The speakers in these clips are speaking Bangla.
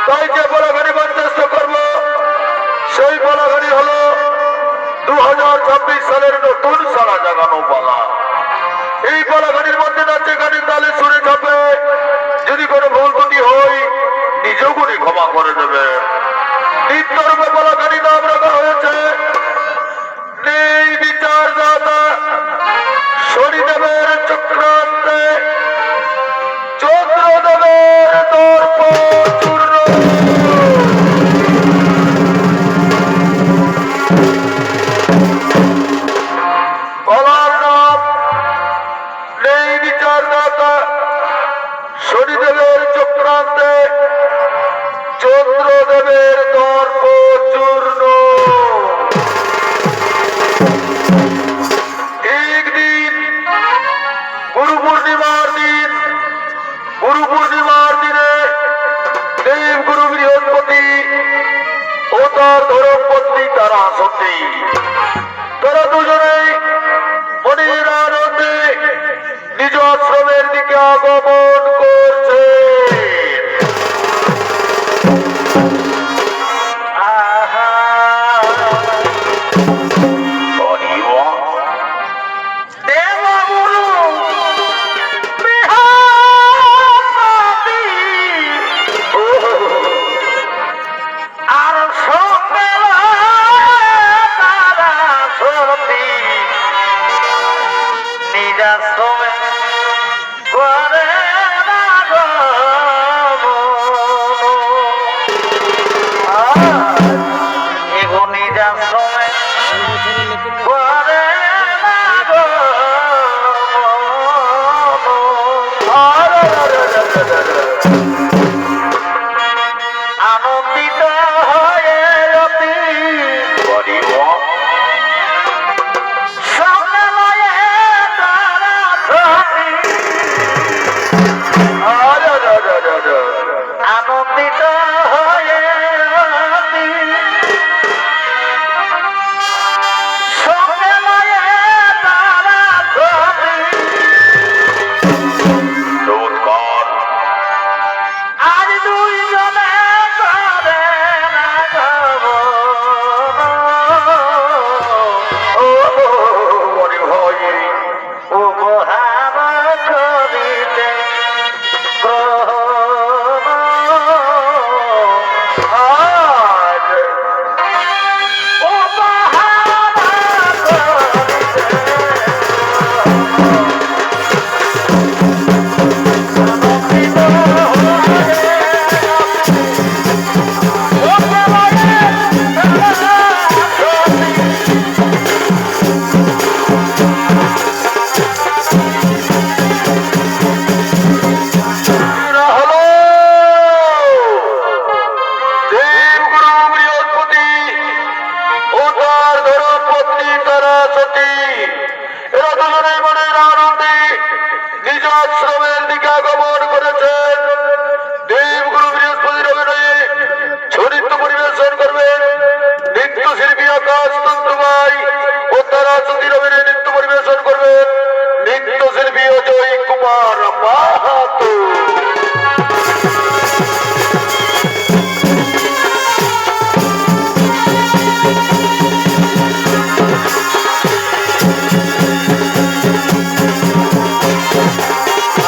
তাই যে বলাগাড়ি মঞ্চস্থ করব সেই বলাগাড়ি হলো 2026 সালের নতুন সারা জাগানো পালা। এই বলাগাড়ির মধ্যে নাচে গাড়ি তালে সুরে যাবে। যদি কোনো ভুল ত্রুটি হয় নিজেও করে ক্ষমা করে দেবে। নিত্যরূপে বলাগাড়ি নাম রাখা হয়েছে নেই বিচার দাতা শনিদেবের চক্রান্তে চন্দ্রদেবের দর্প চূর্ণ। বলার নাম নেই বিচার দাতা শনিদেবের চক্রান্তে চন্দ্রদেবের দর্প চূর্ণ। একদিন গুরু পূর্ণিমার দিন, গুরু পূর্ণিমার দিনে দেব গুরু বৃহস্পতি ও তার ধর্মপত্নী তারা সতী, তারা দুজনেই মনের আনন্দে নিজ আশ্রমের দিকে আগমন করছে।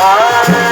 Ah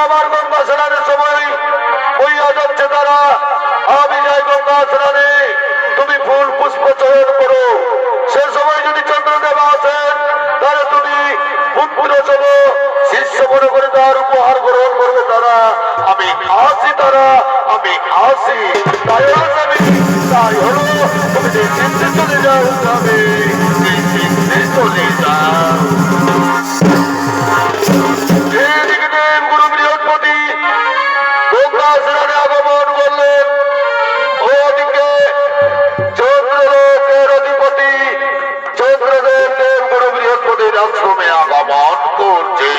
আমার গঙ্গা স্নানের সময় বইয়া যাচ্ছে তারা, আমি যাই গঙ্গা স্নানে, তুমি ফুল পুষ্প চয়ন করো। সে সময় যদি চন্দ্রদেব আসেন তাহলে তুমি পুত্র সহ শিষ্য মনে করে তার উপহার গ্রহণ করবে তারা। আমি আসি তারা, আমি আসি। তাই আমি তাই হলো, তুমি নিশ্চিন্তে চলে যাও, আমি নিশ্চিন্তে চলে যাও। এদিকে দেব গুরু বৃহস্পতি গঙ্গা স্নানে আগমন করলেন। ওদিকে চন্দ্রলোকের অধিপতি চন্দ্রদেব দেব গুরু বৃহস্পতির আশ্রমে আগমন করছে।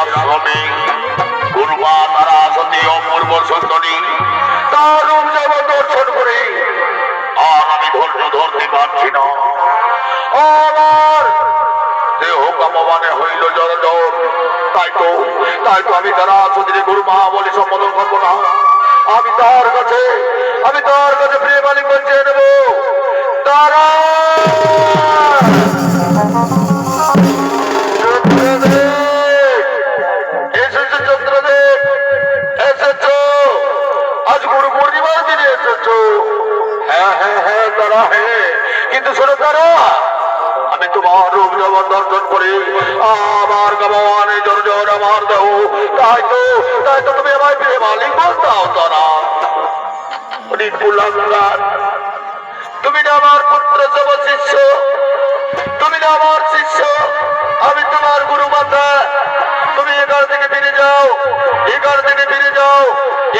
আশ্রমে গুরুমা তারা সতী অপূর্ব সুন্দরী তার রূপ যাব দর্শন করে আর আমি ধৈর্য ধরতে পারছি না। আমার দেহ কামমানে হইল জড়জড়। তাই তো আমি তারা সতী গুরুমা বলে সম্বোধন করবো না। আমি তার কাছে প্রেম আলিঙ্গন চেয়ে নেব। তারা এসেছো চন্দ্রদেব, এসেছো, আজ গুরু পূর্ণিমার দিনে এসেছো। হ্যাঁ হ্যাঁ হ্যাঁ তারা, হ্যাঁ, কিন্তু শোনো তারা, আমি তোমার রূপ জগৎ দর্শন করি আমার গমনে জর্জর আমার দেহ। তাই তো তুমি আমায় প্রেম আলিঙ্গন দাও। তারা তুমি না আমার পুত্র সম শিষ্য, তুমি না আমার শিষ্য, আমি তোমার গুরু মাতা। তুমি এখান থেকে ফিরে যাও, এখান থেকে ফিরে যাও,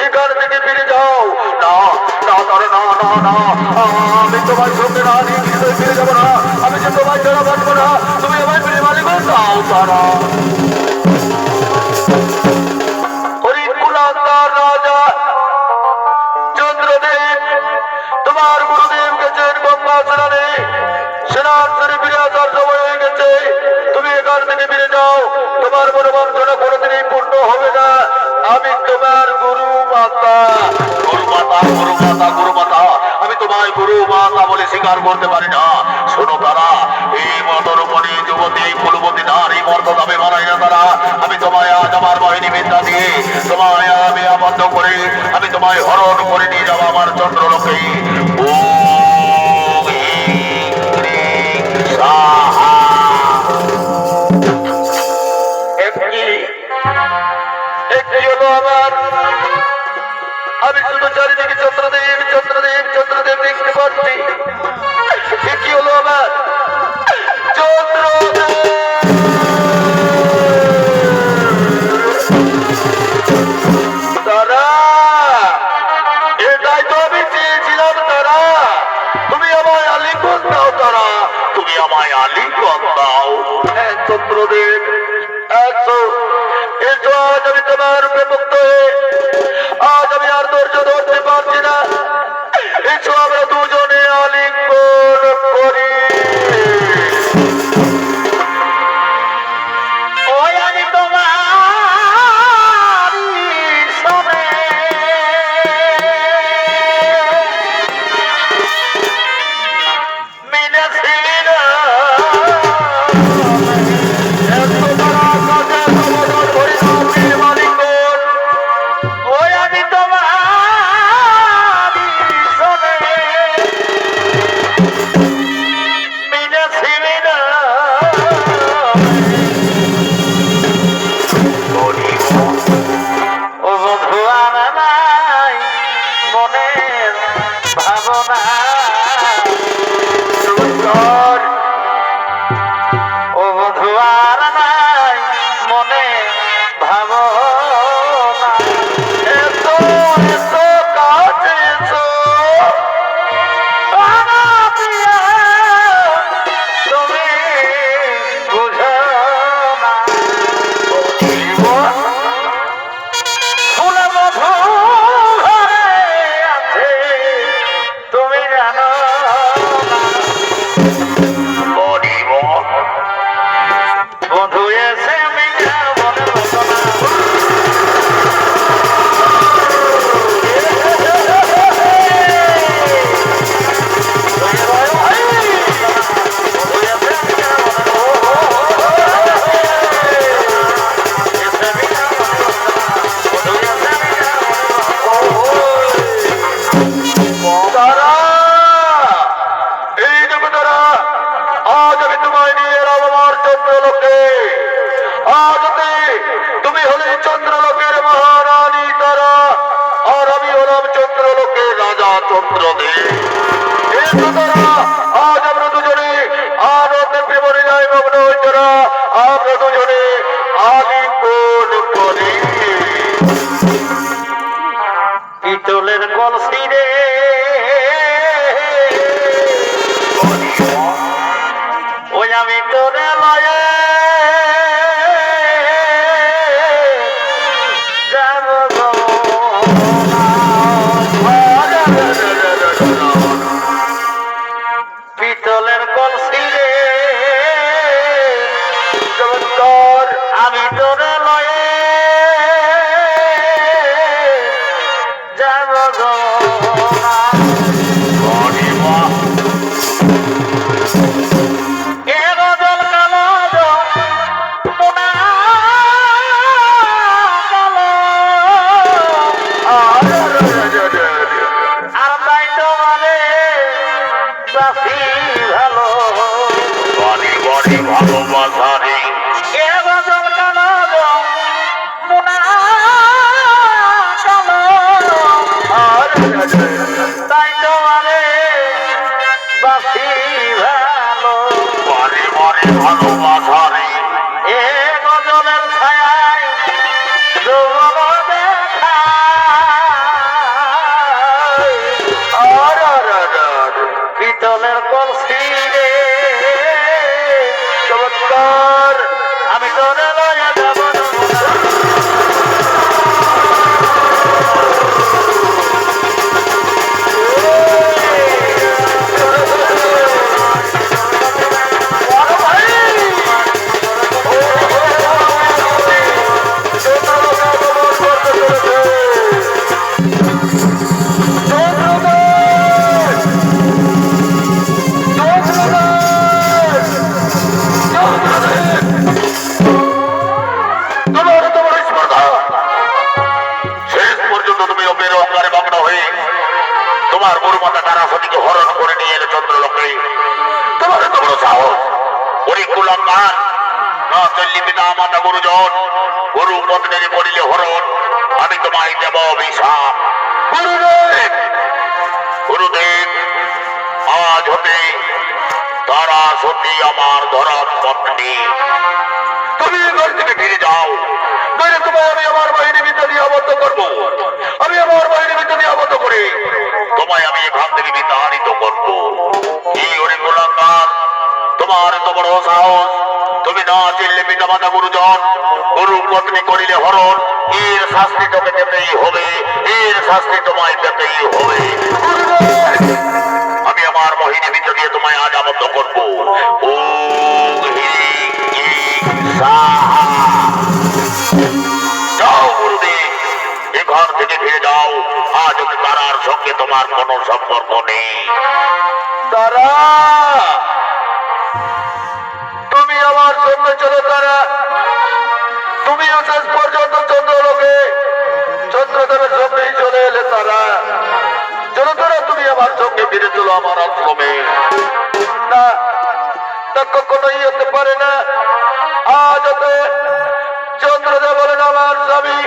এখান থেকে ফিরে যাও। না না তারা, না না না, আমি তোমার সঙ্গে না নিয়ে ফিরে যাবো না। আমি যে তোমায় ছাড়া বাঁচবো না। তুমি আমায় প্রেম আলিঙ্গন দাও। তারা রাজা চন্দ্রদেব তোমার গুরুদেব গেছেন গঙ্গা স্নানে, স্নান সেরে ফিরে আসার সময় হয়ে গেছে। তুমি এখান থেকে ফিরে যাও, তোমার মনোবাঞ্ছনা কোনোদিনই পূর্ণ হবে না। আমি তোমার গুরু মাতা। গুরু মাতা, গুরু মাতা, গুরু মাতা, আমি তোমায় গুরু মাতা বলে স্বীকার করতে পারি না। শোনো তারা, এই মতরূপণী যুবতী, এই ফুলবতী নারী মর্তদামে মানাই না তারা। আমি তোমায় আজ আমার বাহিনী বিদ্যা দিয়ে তোমায় আমি আবদ্ধ করে আমি তোমায় হরণ করে নিয়ে যাবো আমার চন্দ্রলোকে। আমি শুধু চারিদিকে চন্দ্রদেব চন্দ্রদেব চন্দ্রদেব দেখতে পাচ্ছি। কি হলো আমার চন্দ্রদেব? তারা, এটাই তো আমি চেয়েছিলাম। তারা, তুমি আমায় আলিঙ্গন দাও। তারা, তুমি আমায় আলিঙ্গন দাও। হ্যাঁ চন্দ্রদেব, এসো এসো, আজ আমি তোমার রূপে মুক্ত হয়ে আজ আমি আর ধৈর্য ধরতে পারছি না। এসো আমরা দুজনে আলিঙ্গন করি। ওই আমি তোমার সবে মিলেছি না। চন্দ্রদেব, এসো তারা, আজ আমরা দুজনে আনন্দে প্রেমে যাই মগ্ন হই। তারা, আমরা দুজনে আলিঙ্গন করি। পিতলের কলসি রে ওই আমি তোরে লয়ে পিতলের ছায়ায় যৌবন দেখায়। পিতলের কলসি রে চমৎকার, আমি তোরে লইয়া যাব তোমার গুরুমাতা তারাপতিকে হরণ করে নিয়ে এলে চন্দ্রলোকে। তোমার এত বড় সাহস! ওই কুলাঙ্গার না চল্লি পিতা মাতা গুরুজন গুরু পত্নীর করিলে হরণ, আমি তোমায় দেব অভিশাপ। গুরুদেব, গুরুদেব, আজ হতে তারাপতি আমার ধরম পত্নী। তুমি ঘর থেকে ফিরে যাও, নইলে তোমায় আমি আমার বাহিনী ভিতরে আবদ্ধ করবো। আমি আমার বাহিনী ভিতরে আবদ্ধ করে তোমায় আমি এখান থেকে বিতাড়িত করবো। কি ওরে গোলাকার, তোমার এত বড় সাহস! তুমি না চিনলে পিতা মাতা গুরুজন গুরু পত্নী করিলে হরণ, এর শাস্তি তোকে পেতেই হবে, এর শাস্তি তোমায় পেতেই হবে। আমি আমার বাহিনী ভিতর দিয়ে তোমায় আজ আবদ্ধ করবো। ও যাও গুরুদেব, এখান থেকে ফিরে যাও। আজ তারার সঙ্গে তোমার কোনো সম্পর্ক নেই। তারা, তুমি আমার সঙ্গে চলো। তারা, তুমিও শেষ পর্যন্ত চন্দ্রলোকে চন্দ্রদেবের সঙ্গেই চলে এলে। তারা, চলো তারা, তুমি আমার সঙ্গে ফিরে চলো আমার আশ্রমে। না, তা কখনোই হতে পারে না। আজ হতে চন্দ্রদেব বলেন আমার স্বামী,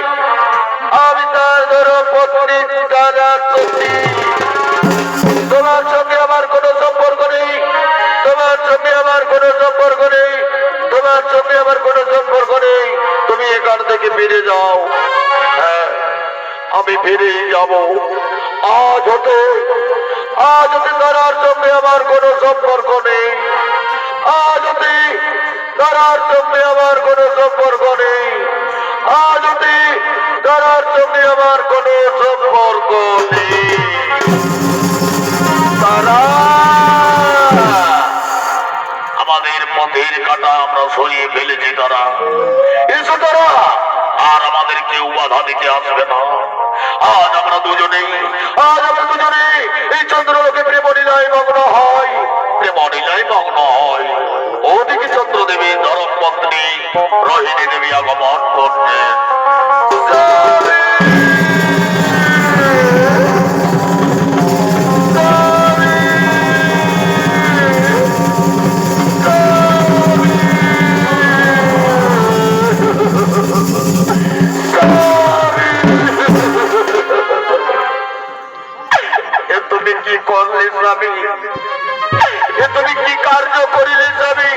আমি তার ধরো পত্নী তারাপতি। তোমার সঙ্গে আমার কোনো সম্পর্ক নেই, তোমার সঙ্গে আমার কোনো সম্পর্ক নেই, তোমার সঙ্গে আমার কোনো সম্পর্ক নেই। তুমি এখান থেকে ফিরে যাও। হ্যাঁ, আমি ফিরেই যাব। আজ হতে তারার সঙ্গে আমার কোনো সম্পর্ক নেই। আজ হতে তারার সঙ্গে আমার কোনো সম্পর্ক নেই। আজ হতে তারার সঙ্গে আমার কোনো সম্পর্ক নেই। তারা, আমাদের পথের কাটা আমরা সরিয়ে ফেলেছি। তারা, এসো তারা, আর আমাদের কেউ বাধা দিতে আসবে না। আজ আমরা দুজনেই এই চন্দ্রলোকে প্রেমলীলায় মগ্ন হয়, প্রেমলীলায় মগ্ন হয়। ওদিকে চন্দ্রদেবীর ধরম পত্নী রোহিণী দেবী আগমন করছেন। তুমি কি করলে স্বামী? তুমি কি কার্য করিলে স্বামী?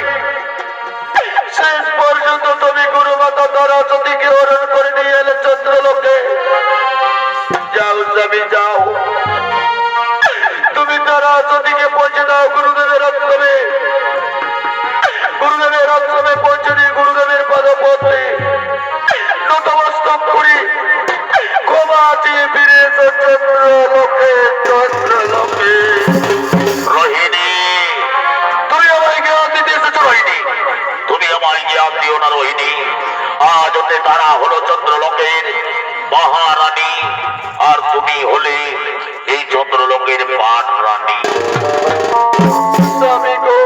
শেষ পর্যন্ত তুমি গুরুমাতা তারাপতিকে হরণ করে নিয়ে এলে চন্দ্রলোকে। যাও স্বামী, যাও, তুমি তারাপতিকে পৌঁছে দাও গুরুদেবের আশ্রমে। গুরুদেবের আশ্রমে পৌঁছে দিয়ে গুরুদেবের পদপদ্মে নতমস্তক করি ক্ষমা চেয়ে ফিরে এসো চন্দ্রলোকে। চন্দ্রলোকে রোহিণী, তুমি আমায় জ্ঞান দিতে এসেছো। রোহিণী, তুমি আমায় জ্ঞান দিও না। রোহিণী, আজ হতে তারা হলো চন্দ্রলোকের মহারানী, আর তুমি হলে এই চন্দ্রলোকের পান রানী। স্বামী গো,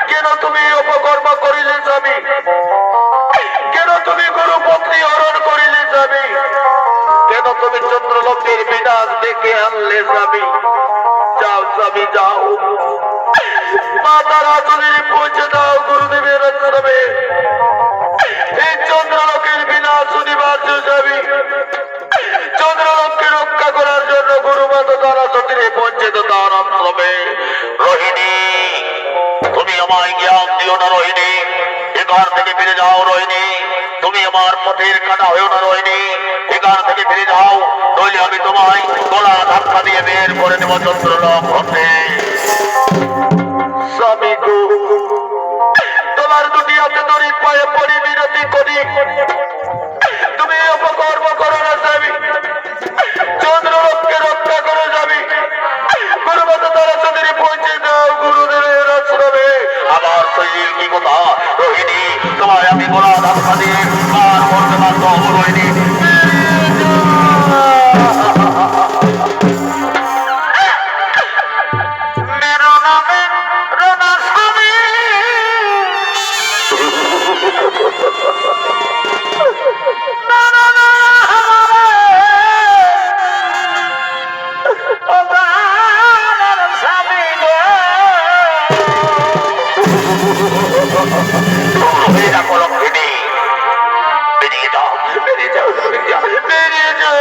কেন তুমি অপকর্ম করিলে স্বামী? কেন তুমি গুরুপত্নী হরণ করিলে স্বামী? কেন তুমি চন্দ্রলোকের বিনাশ ডেকে আনলে স্বামী? যাও স্বামী, যাও, মা তারাপতি পৌঁছে দাও গুরুদেবের আশ্রমে। এই চন্দ্রলোকের বিনাশ অনিবার্য স্বামী। চন্দ্রলোককে রক্ষা করার জন্য গুরুমাতা তারাপতি পৌঁছে দাও তার আশ্রমে। রোহিণী, তুমি আমায় জ্ঞান দিও না। রোহিণী, এ ঘর থেকে ফিরে যাও রোহিণী, তুমি আমার পথের কাটা হয়েও না রোহিণী, এখান থেকে ফিরে যাও, নইলে আমি তোমায় গলা ধাক্কা দিয়ে বের করে দেব চন্দ্রলোক হতে। স্বামী গো, তোমার দুটি হাতে ধরি পায়ে পড়ি বিরতি করি, তুমি অপকর্ম করো না স্বামী, চন্দ্রলোককে রক্ষা করে যাবি, গুরুমত তারা চন্দ্রে পৌঁছে দাও গুরুদেবের আশ্রমে। আমার শরীর কি কথা রোহিণী, তোমায় আমি গলা ধাক্কা দিয়ে আর করতে পারত রোহিণী। মেরো নামে রোনা স্বামী, বেরিয়ে যাও, বেরিয়ে যাও, বেরিয়ে যাও, বেরিয়ে যাও।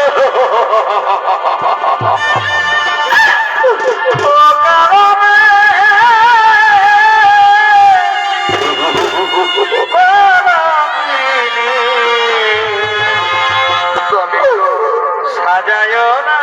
সাজায় না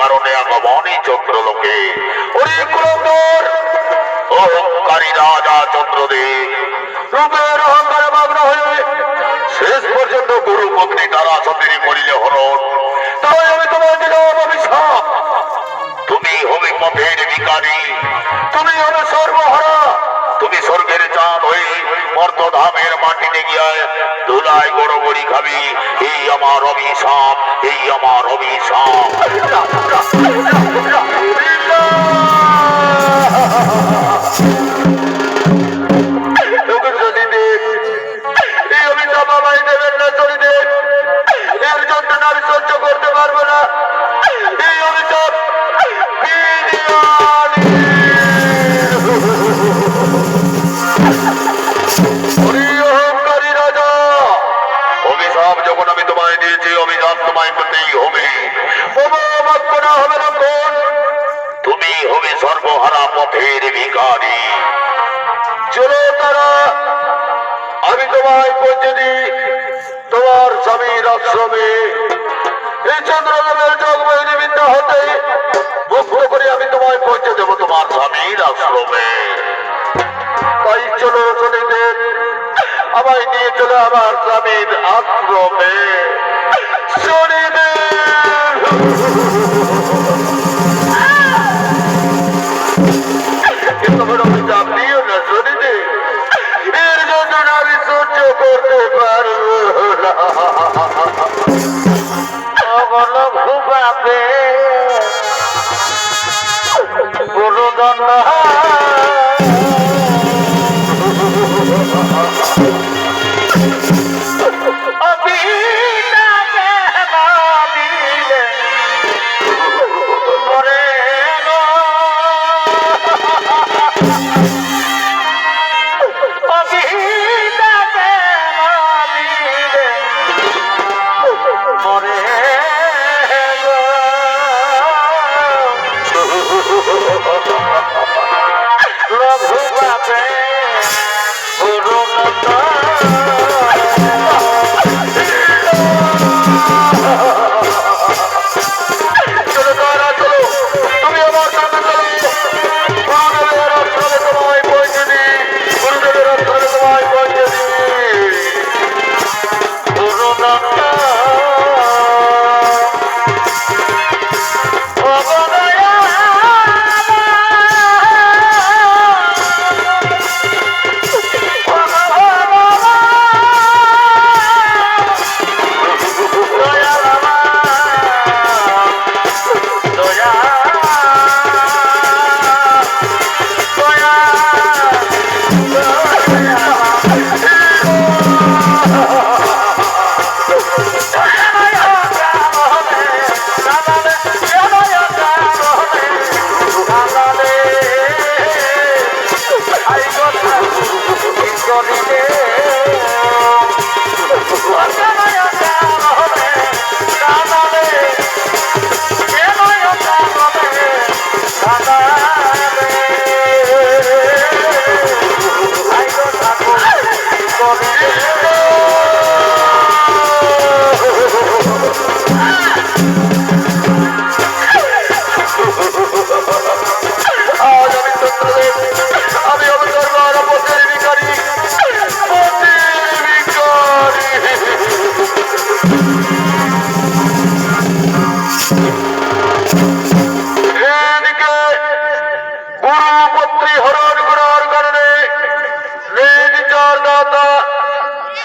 কারণে আগমনী চন্দ্রলোকে ওরে কুলন্দর অহংকারী রাজা চন্দ্রদেব রূপের অহংকারে মগ্ন হয়ে শেষ পর্যন্ত গুরু পত্নী তারা সতীরে করিলে হরণ। তাই আমি তোমার দিলাম অভিশাপ, তুমি হবে পথের ভিখারি, তুমি হবে সর্বহারা, তুমি স্বর্গের চাঁদ হয়ে মর্তধামের মাটিতে গিয়ে ধুলায় গড়গড়ি খাবি। এই আমার অভিশাপ, এই আমার অভিশাপ। এই অভিশাপ আমায় দেবেন না শনিদেব, এর যন্ত্রণা আমি সহ্য করতে পারবো না। এই অভিশাপ অহংকারী রাজা, অভিশাপ যখন আমি তোমায় দিয়েছি অভিশাপ তোমায় পেতেই হবে। না হবে না কোন, তুমি হবে সর্বহারা পথের ভিখারি। চলো তারা, আমি তোমায় পৌঁছে দিই তোমার স্বামীর আশ্রমে। এই চন্দ্রদেবের জগময় নিমিত্ত হতে মুক্ত করে আমি তোমায় পৌঁছে দেবো তোমার স্বামীর আশ্রমে। তাই চলো শনিদেব, আমায় নিয়ে চলো আমার স্বামীর আশ্রমে। শনিদেব অভিশাপ দিও না শনিদেব, এর জন্য আমি সহ্য করতে পারবো না। ঘুমাবে গুরুদন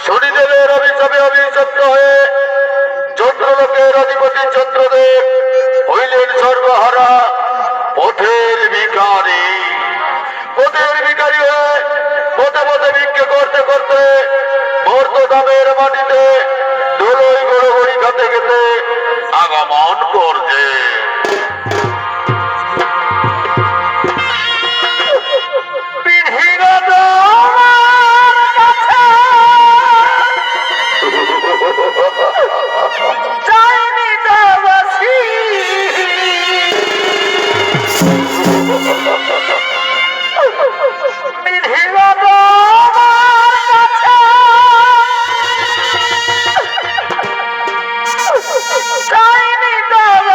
শনিদেবের অভিশাপে অভিশপ্ত হয়ে চন্দ্রলোকের অধিপতি চন্দ্রদেব হইলেন সর্বহারা পথের ভিখারি। পথের ভিখারি হয়ে পথে পথে ভিক্ষে করতে করতে মর্তধামের মাটিতে দোলই গড়গড়ি খেতে খেতে আগমন করছে। Tiny Dog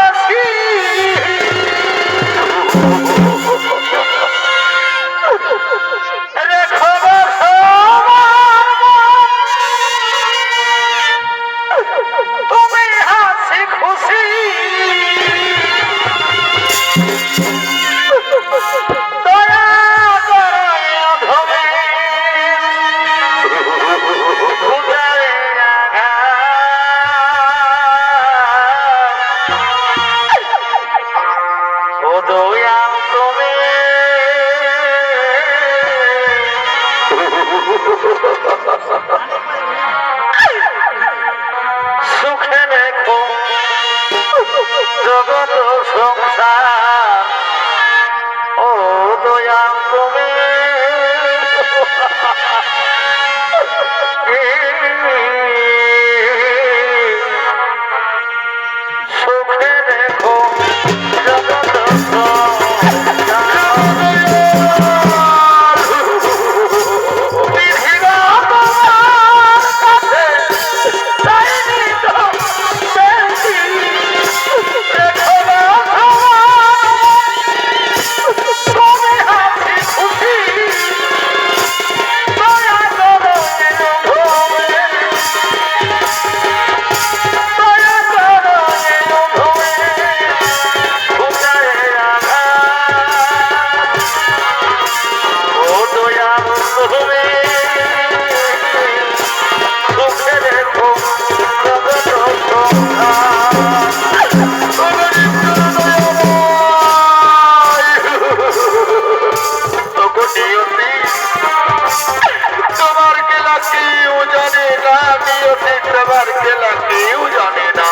অতীত তোমার খেলা কেউ জানে না।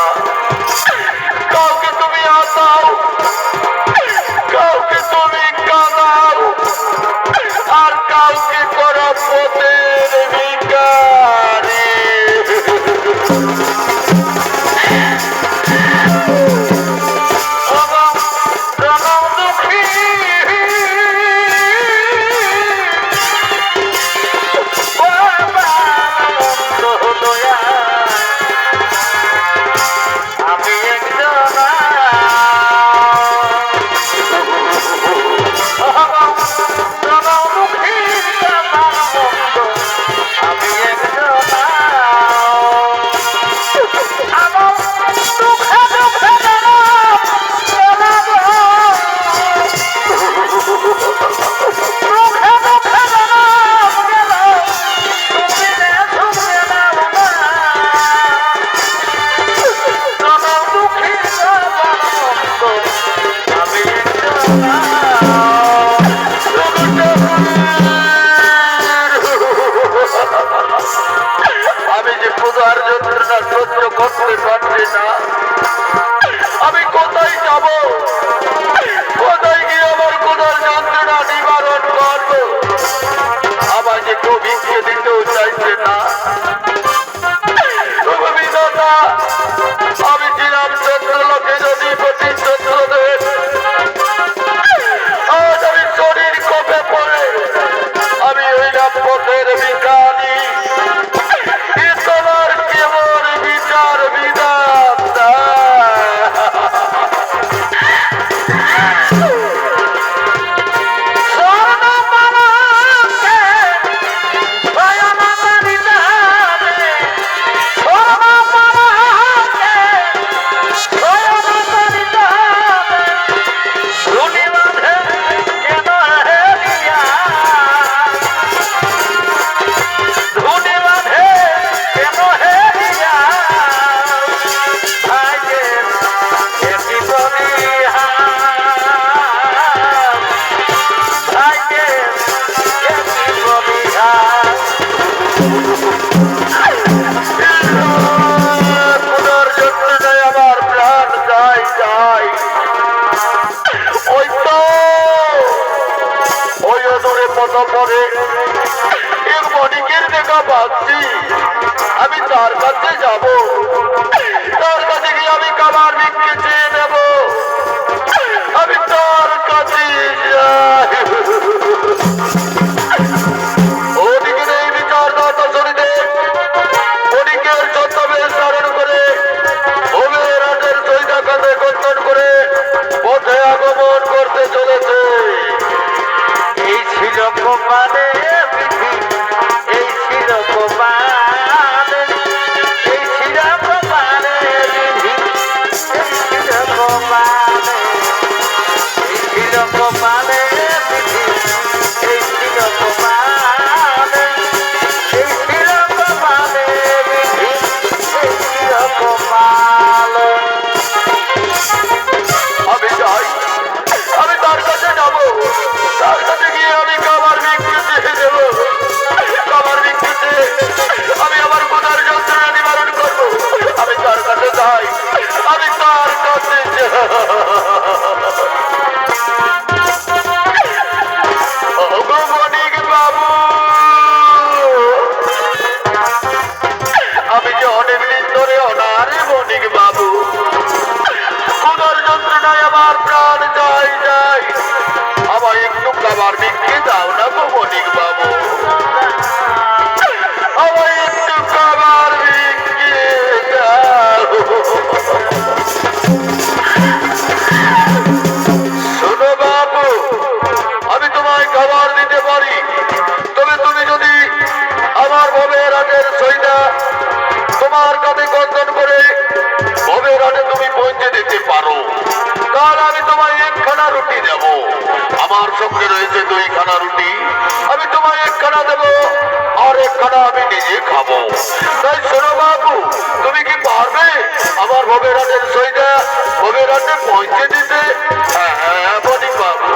কাউকে তুমি আসাও, কাউকে তুমি কাঁদাও, আর কাউকে করো পথের ভিখারি। আমি যে ক্ষুধার যন্ত্রণা সহ্য করতে পারছি না। আমি কোথায় যাব, কোথায় গিয়ে আমার ক্ষুধার যন্ত্রণা নিবারণ করবো? আমার যে কেউ ভিক্ষে দিতেও চাইছে না। বিধাতা, আমি ছিলাম চন্দ্রলোকের অধিপতি চন্দ্রদেব। আজ আমি শরীর কপে পড়ে আমি হইলাম পথের ভিখারি। তোমার কেমন বিচার বিধাতা? আমি তার কাছে যাব, তার কাছে গিয়ে আমি খাবার ভিক্ষে চেয়ে নেব। আমি তার কাছে যাই। ওদিকে এই বিচারদাতা শরীরে অনেকের ছদ্মবেশ ধারণ করে ভোগের রাতের সৈদা কাঁধে কর্তন করে পথে আগমন করতে চলেছে। এই ছিল কপালে বিধি, এই ছিল কপালে, এই ছিল কপালে বিধি, এই ছিল কপালে, এই ছিল কপালে বিধি, এই ছিল কপালে, এই ছিল কপালে বিধি, এই ছিল কপালে। আমি যাই, আমি তার কাছে যাব, তার কাছে গিয়ে আমি খাবার ভিক্ষে চেয়ে দেব। খাবার ভিক্ষে চেয়ে আমি আমার ক্ষুধার যন্ত্রণা নিবারণ করবো। আমি তার কাছে যাই, আমি তার কাছে বণিক বাবু, আমি যে অনেকদিন ধরে অনারে বণিক বাবু, ক্ষুধার যন্ত্রণায় আমার প্রাণ যাই যাই। আমার একটু খাবার ভিক্ষে দাও না গো বণিক বাবু, আমার একটু খাবার ভিক্ষে দাও। শোনো বাবু, আমি তোমায় খাবার দিতে পারি, তবে তুমি যদি আমার ভবের হাটের সইটা তোমার কাছে কর্তন করে ভবের হাটে তুমি পৌঁছে দিতে পারো, তাহলে আমি তোমায় একখানা রুটি দেব। আমার সঙ্গে রয়েছে 2খানা রুটি, আমি তোমায় একখানা দেব, আর একখানা আমি নিজে খাবো। তাই শোনো বাবু, তুমি কি পারবে আমার ভবের হাটের সইটা ভবের হাটে পৌঁছে দিতে? হ্যাঁ বণিক বাবু,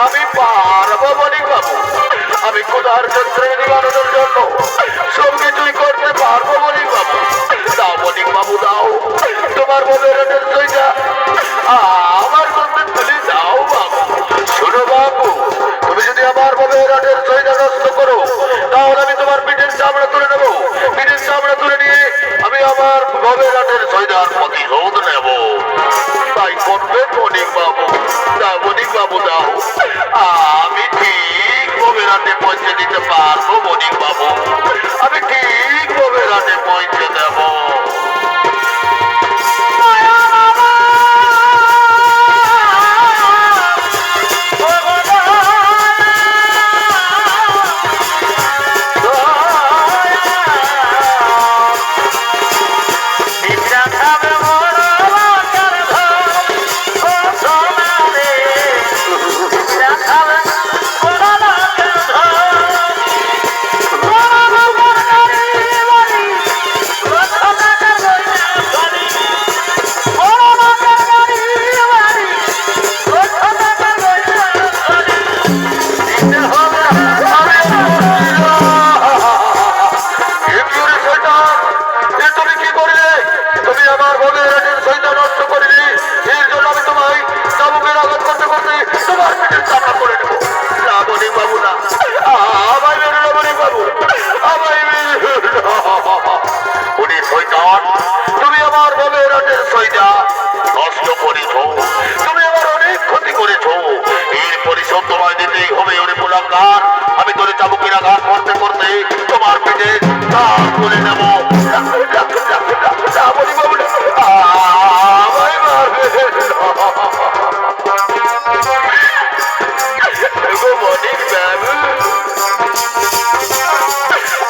আমি পারবো বণিক বাবু। আমি ক্ষুধার যন্ত্রণা নিবারণের জন্য সব কিছুই করতে পারবো বণিক বাবু। বণিক বাবু দাও, আমি ঠিক রাতে পৌঁছে দিতে পারবো বণিক বাবু, আমি ঠিক রাতে পৌঁছে দেবো। তুমি আমার ববের রাতের সইদা নষ্ট করেছ, তুমি আমার অনেক ক্ষতি করেছ, এর পরিশোধ তোমায় দিতেই হবে। ওরে পোলাঙ্গার, আমি তোরে চাবুকের আঘাত করতে করতে তোমার পেটে দাঁত করে নেব।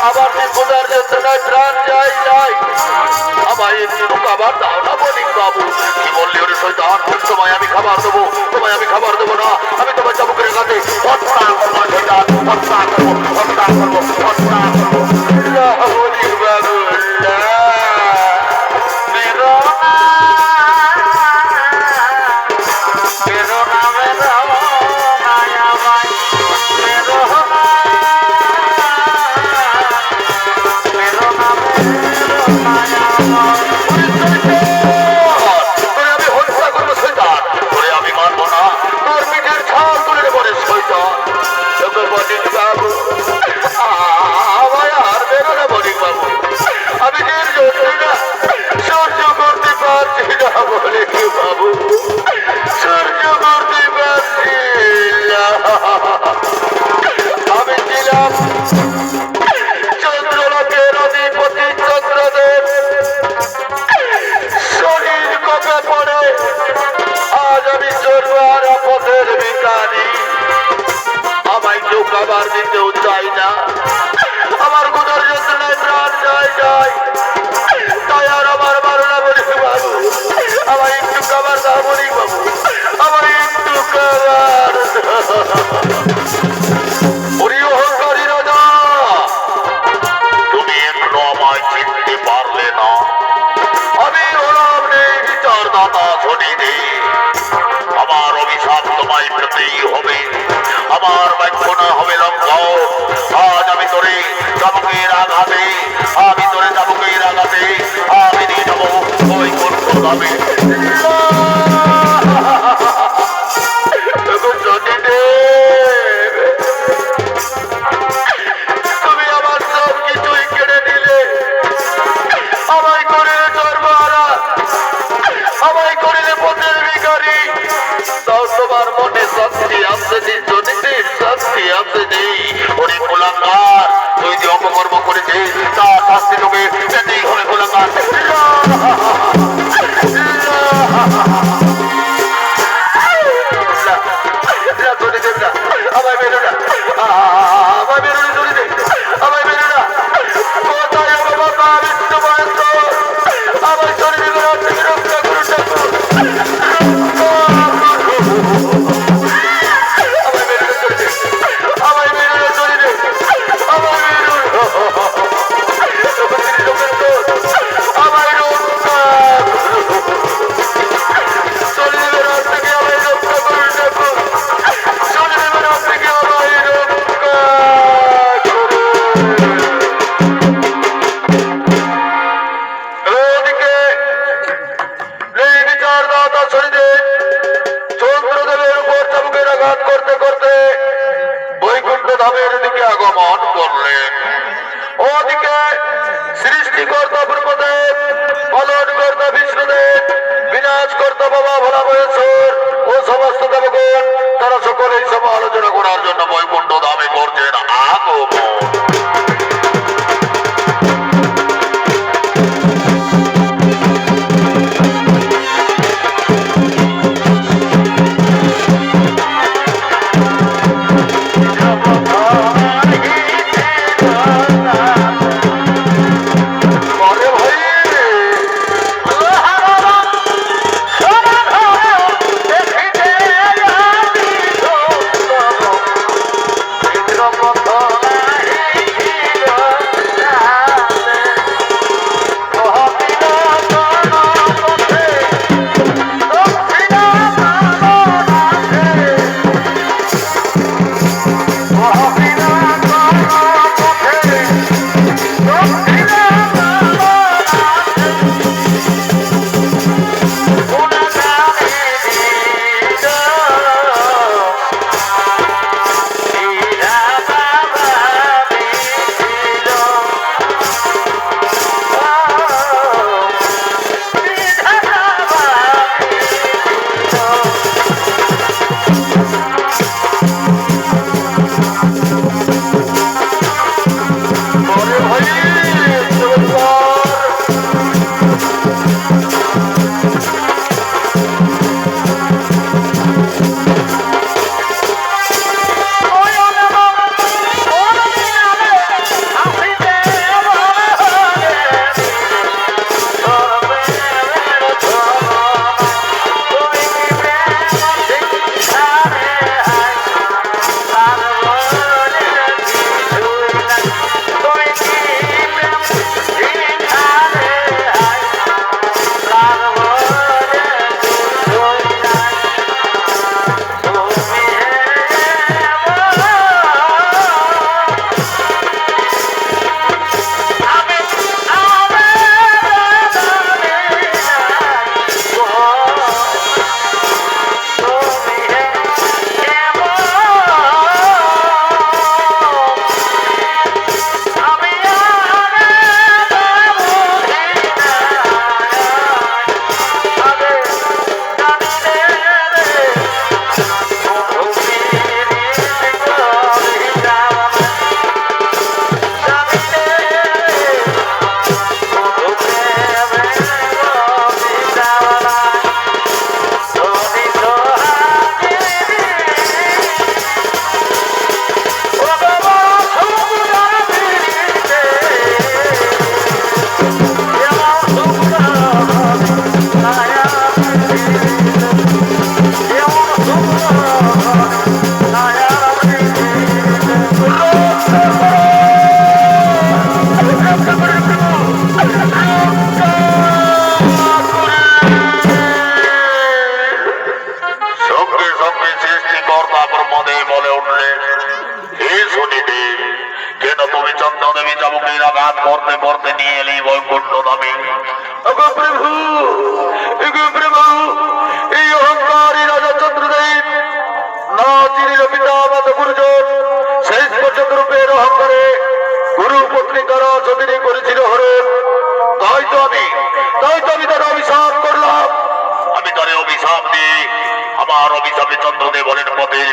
আবার খোদার যন্ত্রণায় প্রাণ যাই যাই, আমায় একটু খাবার দাও না বণিক বাবু। কি বললি ওরে শয়তান, তোমায় আমি খাবার দেবো, তোমায় আমি খাবার দেবো না, আমি তোমার চাবুকের কাছে হত্যা করবো শয়তান, হত্যা করবো, হত্যা করবো, হত্যা করবো। না বণিক বাবু না, মেরো না, মেরো না, মেরো মায়া ভাই, মেরো না, মেরো না, মেরো মায়া ভাই। তোরে আমি হত্যা করবো শয়তান, তোরে আমি মারবো না, তোর পিঠের ছাল তুলে নেবো রে শয়তান। তোকে বণিক বাবু, আমায় আর বেরো না বণিক বাবু, আমি যে যন্ত্রণা সহ্য করতে পারছি না বণিক বাবু, সহ্য করতে পারছি না। আমি ছিলাম চন্দ্রলোকের অধিপতি চন্দ্রদেব, শরীর কপে পড়ে আজ আমি চলবার পথের ভিখারি। আমায় কেউ খাবার দিতেও চাই না, আমার কোথার যন্ত্রণায় প্রাণ যায় যায়, তাই আর আমার মারো না বণিক বাবু, আমার একটু খাবার দাও বণিক বাবু, আমার একটু খাবার। ওরে অহংকারী রাজা, তুমি এখনো আমায় চিনতে পারলে না। আমি হলাম রে বিচারদাতা শনিদেব, আমার অভিশাপ তোমায় পেতেই হবে, আমার বাক্য না হবে লঙ্ঘন। আজ আমি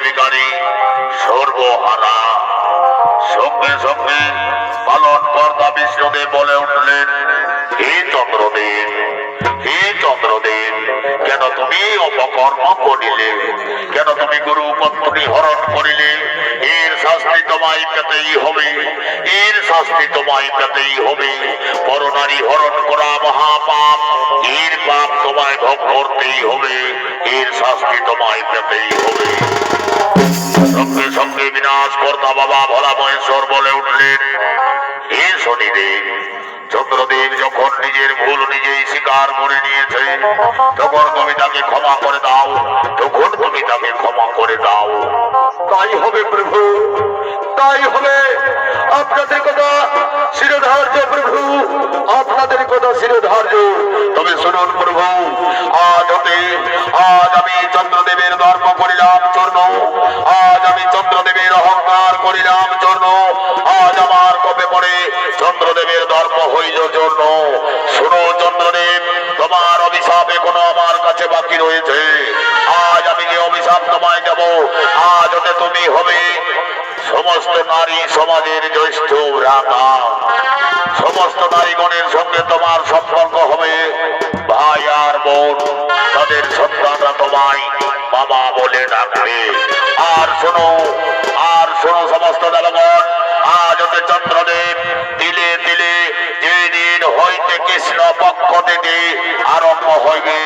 নির্বিকারী সর্বহারা। সঙ্গে সঙ্গে পালন কর্তা বিষ্ণুদেব বলে উঠলেন, হে চন্দ্রদেব, হে চন্দ্রদেব, কেন তুমি অপকর্ম করিলে? কেন তুমি গুরু পত্নী হরণ করিলে? এর শাস্তি তোমায় পেতেই হবে, এর শাস্তি তোমায় পেতেই হবে। পরনারী হরণ করা মহাপাপ, এর পাপ তোমায় ভোগ করতেই হবে, এর শাস্তি তোমায় পেতেই হবে। সঙ্গে সঙ্গে বিনাশ কর্তা বাবা ভোলা মহেশ্বর বলে উঠলেন, হে শনিদেব, চন্দ্রদেব যখন নিজের ভুল নিজেই স্বীকার করে নিয়েছে, তখন তুমি তাকে ক্ষমা করে দাও, তখন তুমি তাকে ক্ষমা করে দাও। তাই হবে প্রভু, তাই হবে। আপনাদের কথা শিরোধার্য প্রভু, আপনাদের কথা শিরোধার্য। তবে শুনুন প্রভু, আজ আমি চন্দ্রদেবের ধর্ম করিলাম চূর্ণ, আজ আমি চন্দ্রদেবের অহংকার করিলাম চূর্ণ, আজ আমার কবে পড়ে চন্দ্রদেবের ধর্ম হইল চূর্ণ। শুনো চন্দ্রদেব, তোমার অভিশাপ এখনো আমার কাছে বাকি রয়েছে। আজ আমি যে অভিশাপ তোমায় দেব, আজ ওতে তুমি হবে সমস্ত নারী সমাজের জ্যেষ্ঠ ভ্রাতা। সমস্ত নারীগণের সঙ্গে তোমার সম্পর্ক হবে ভাই আর বোন, তাদের সন্তানরা তোমায় মামা বলে ডাকবে। আর শোনো, আর শোনো সমস্ত দেবগণ, আজ ওতে চন্দ্রদেব দিলে দিলে যে দিন হইতে কৃষ্ণ পক্ষ থেকে আরম্ভ হইবে,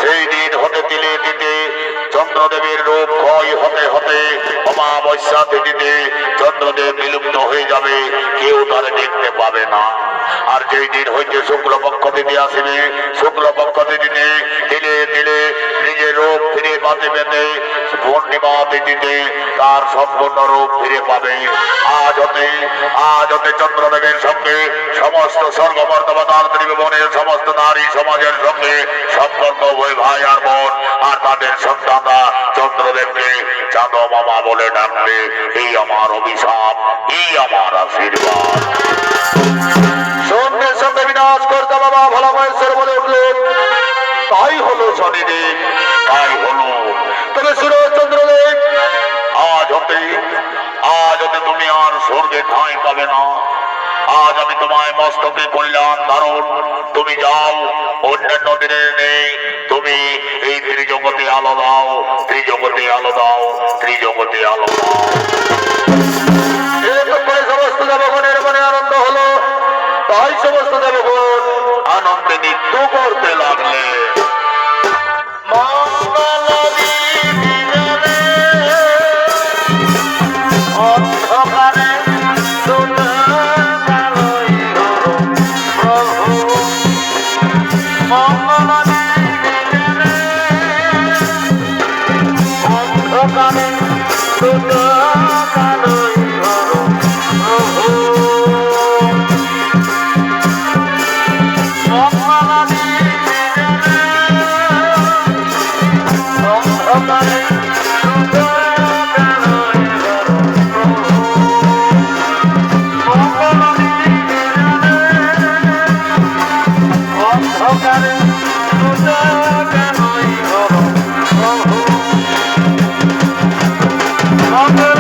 সেই দিন হতে দিলে দিতে চন্দ্রদেবের রূপ ক্ষয় হতে হতে অমাবস্যা তিথিতে চন্দ্রদেব বিলুপ্ত হয়ে যাবে, কেউ তারে দেখতে পাবে না। আর যেই দিন হইতে শুক্লপক্ষ তিথি আসিবে, শুক্লপক্ষ তিথিতে দিলে দিলে নিজের রূপ ফিরে পাতে পেতে পূর্ণিমা তিথিতে তার সম্পূর্ণ রূপ ফিরে পাবে। আজ হতে চন্দ্রদেবের সঙ্গে সমস্ত স্বর্গমর্তবতার ত্রিভুবনের সমস্ত নারী সমাজের সঙ্গে সম্পর্ক হয়ে ভাই আর বোন, আর তাদের সন্তানরা চন্দ্রদেবকে চাঁদ মামা বলে ডাকবে। এই আমার অভিশাপ, এই আমার আশীর্বাদ। সঙ্গে সঙ্গে বিনাশ করতে বাবা ভোলা মহেশ্বর বলে উঠলেন, তাই হলো শনিদেব, তাই হলো। তবে শুনো চন্দ্রদেব, আজ হতে তুমি আর স্বর্গে ঠাঁই পাবে না। আজ আমি তোমায় মস্তকে করিলাম ধারণ, তুমি যাও, অন্যান্য দিনে নেই, তুমি এই ত্রিজগতে আলো দাও, ত্রিজগতে আলো দাও, ত্রিজগতে আলো দাও। এরকম করে সমস্ত দেবগণের মনে আনন্দ হলো। তাই সমস্ত দেবগণ আনন্দে নৃত্য করতে লাগলে। অন্ধকারে তোলা আলোয় হলো প্রভু, মঙ্গলময় দিনে অন্ধকারে তোলা আলোয় হলো প্রভু, মঙ্গলময় দিনে অন্ধকারে অন্ধকারে কেনই হলো প্রভু, মঙ্গল